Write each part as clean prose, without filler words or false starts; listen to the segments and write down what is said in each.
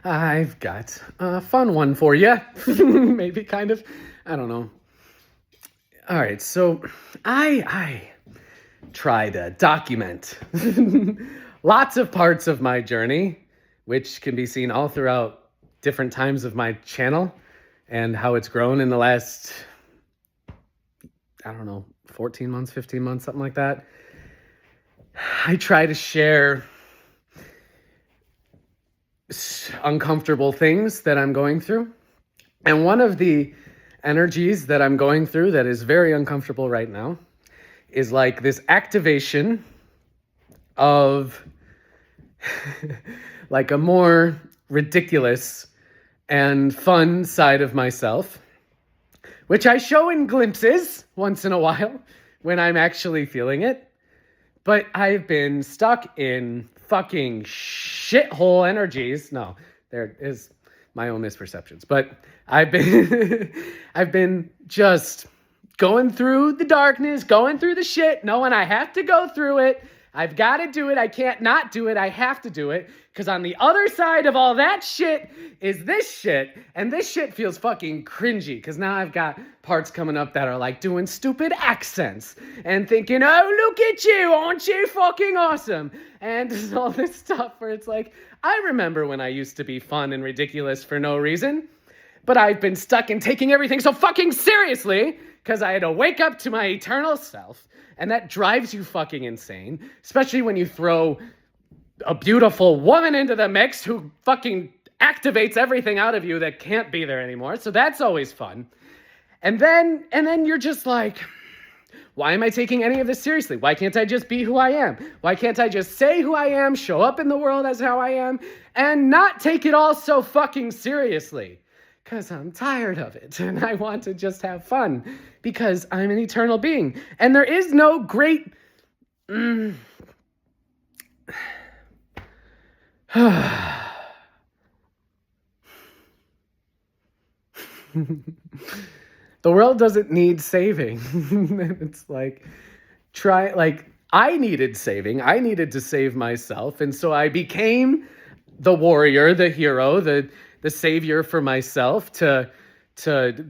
I've got a fun one for you. Maybe kind of. I don't know. All right, so I try to document lots of parts of my journey, which can be seen all throughout different times of my channel and how it's grown in the last, I don't know, 14 months, 15 months, something like that. I try to share uncomfortable things that I'm going through. And one of the energies that I'm going through that is very uncomfortable right now is like this activation of like a more ridiculous and fun side of myself, which I show in glimpses once in a while when I'm actually feeling it. But I've been stuck in fucking shithole energies. No, there is my own misperceptions. But I've been just going through the darkness, going through the shit, knowing I have to go through it. I've got to do it. I can't not do it. I have to do it. Because on the other side of all that shit is this shit. And this shit feels fucking cringy. Because now I've got parts coming up that are like doing stupid accents. And thinking, oh, look at you. Aren't you fucking awesome? And all this stuff where it's like, I remember when I used to be fun and ridiculous for no reason. But I've been stuck in taking everything so fucking seriously. Because I had to wake up to my eternal self. And that drives you fucking insane, especially when you throw a beautiful woman into the mix who fucking activates everything out of you that can't be there anymore. So that's always fun. And then you're just like, why am I taking any of this seriously? Why can't I just be who I am? Why can't I just say who I am, show up in the world as how I am, and not take it all so fucking seriously? Because I'm tired of it and I want to just have fun because I'm an eternal being. And there is no great... The world doesn't need saving. It's like, I needed saving. I needed to save myself. And so I became the warrior, the hero, the savior for myself to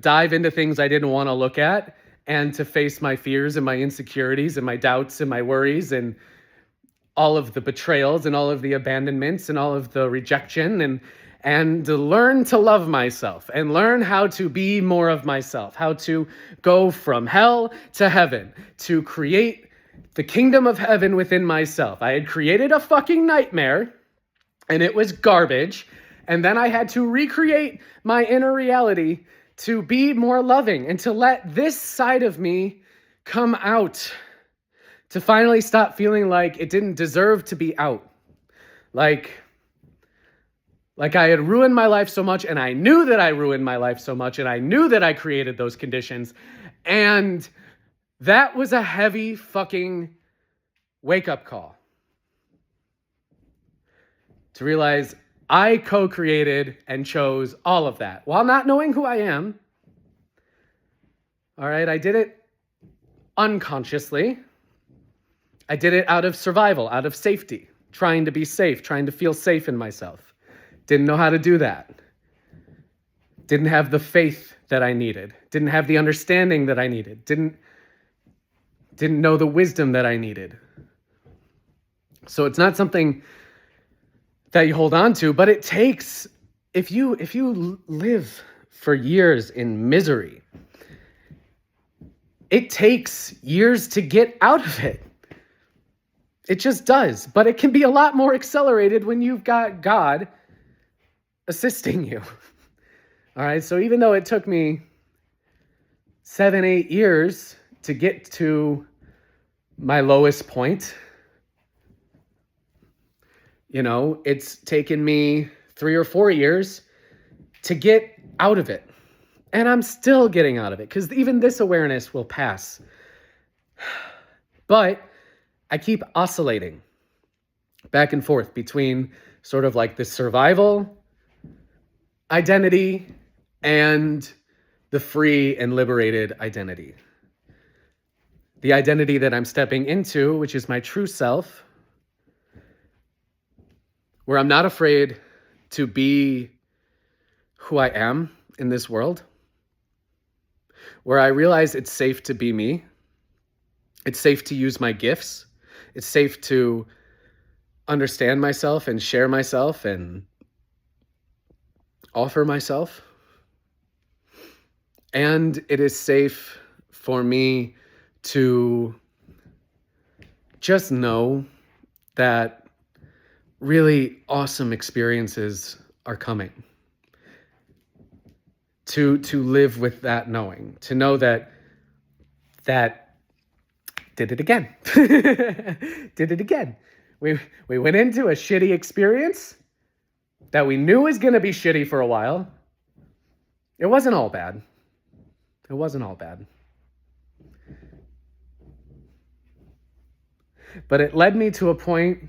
dive into things I didn't want to look at and to face my fears and my insecurities and my doubts and my worries and all of the betrayals and all of the abandonments and all of the rejection and to learn to love myself and learn how to be more of myself, how to go from hell to heaven, to create the kingdom of heaven within myself. I had created a fucking nightmare and it was garbage. And then I had to recreate my inner reality to be more loving and to let this side of me come out, to finally stop feeling like it didn't deserve to be out. Like I had ruined my life so much, and I knew that I ruined my life so much, and I knew that I created those conditions. And that was a heavy fucking wake-up call. To realize I co-created and chose all of that while not knowing who I am. All right, I did it unconsciously. I did it out of survival, out of safety, trying to be safe, trying to feel safe in myself. Didn't know how to do that. Didn't have the faith that I needed. Didn't have the understanding that I needed. Didn't know the wisdom that I needed. So it's not something that you hold on to, but it takes, if you live for years in misery, it takes years to get out of it. It just does, but it can be a lot more accelerated when you've got God assisting you. All right, so even though it took me 7-8 years to get to my lowest point, it's taken me 3 or 4 years to get out of it. And I'm still getting out of it because even this awareness will pass. But I keep oscillating back and forth between sort of like the survival identity and the free and liberated identity. The identity that I'm stepping into, which is my true self, where I'm not afraid to be who I am in this world, where I realize it's safe to be me. It's safe to use my gifts. It's safe to understand myself and share myself and offer myself. And it is safe for me to just know that really awesome experiences are coming. To live with that knowing, to know that did it again. Did it again. We went into a shitty experience that we knew was going to be shitty for a while. It wasn't all bad. It wasn't all bad. But it led me to a point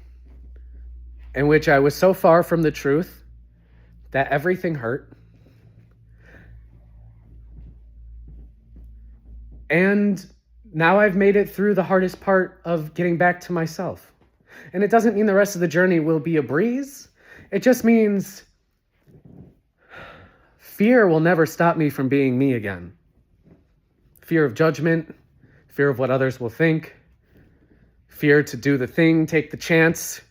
in which I was so far from the truth that everything hurt. And now I've made it through the hardest part of getting back to myself. And it doesn't mean the rest of the journey will be a breeze. It just means fear will never stop me from being me again. Fear of judgment, fear of what others will think, fear to do the thing, take the chance,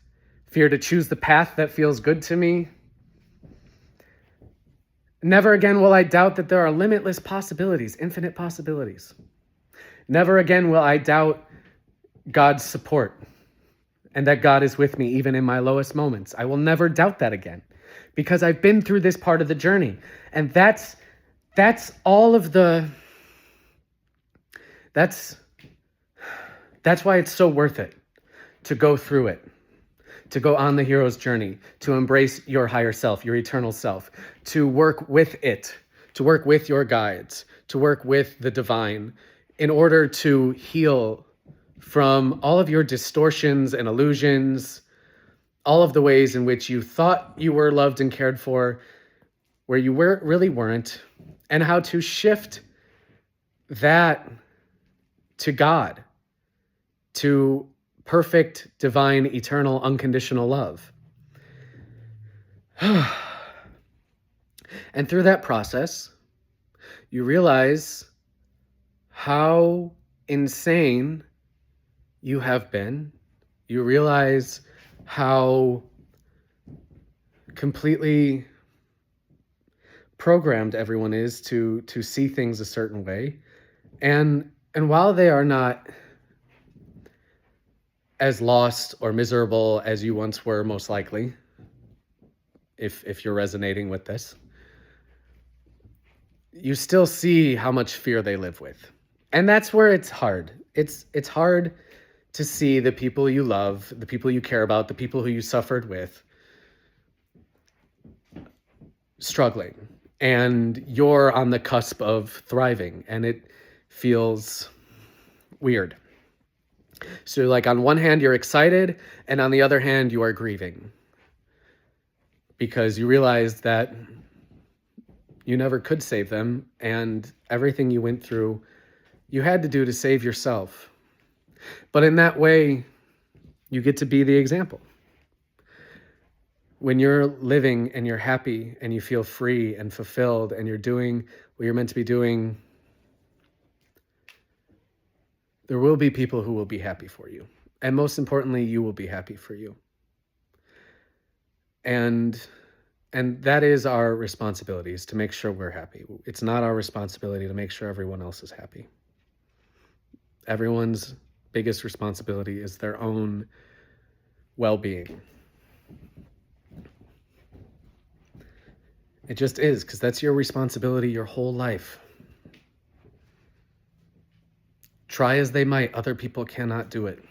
fear to choose the path that feels good to me. Never again will I doubt that there are limitless possibilities, infinite possibilities. Never again will I doubt God's support and that God is with me even in my lowest moments. I will never doubt that again because I've been through this part of the journey. And that's all of the... That's why it's so worth it to go through it, to go on the hero's journey, to embrace your higher self, your eternal self, to work with it, to work with your guides, to work with the divine in order to heal from all of your distortions and illusions, all of the ways in which you thought you were loved and cared for, where you really weren't, and how to shift that to God, to perfect, divine, eternal, unconditional love. And through that process, you realize how insane you have been. You realize how completely programmed everyone is to see things a certain way. And while they are not as lost or miserable as you once were, most likely, if you're resonating with this, you still see how much fear they live with. And that's where it's hard. It's hard to see the people you love, the people you care about, the people who you suffered with, struggling. And you're on the cusp of thriving, and it feels weird. So like on one hand, you're excited, and on the other hand, you are grieving. Because you realize that you never could save them, and everything you went through, you had to do to save yourself. But in that way, you get to be the example. When you're living and you're happy and you feel free and fulfilled and you're doing what you're meant to be doing, there will be people who will be happy for you. And most importantly, you will be happy for you. And that is our responsibility, is to make sure we're happy. It's not our responsibility to make sure everyone else is happy. Everyone's biggest responsibility is their own well-being. It just is, because that's your responsibility your whole life. Try as they might, other people cannot do it.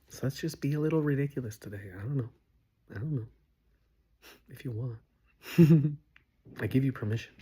So let's just be a little ridiculous today. I don't know. If you want. I give you permission.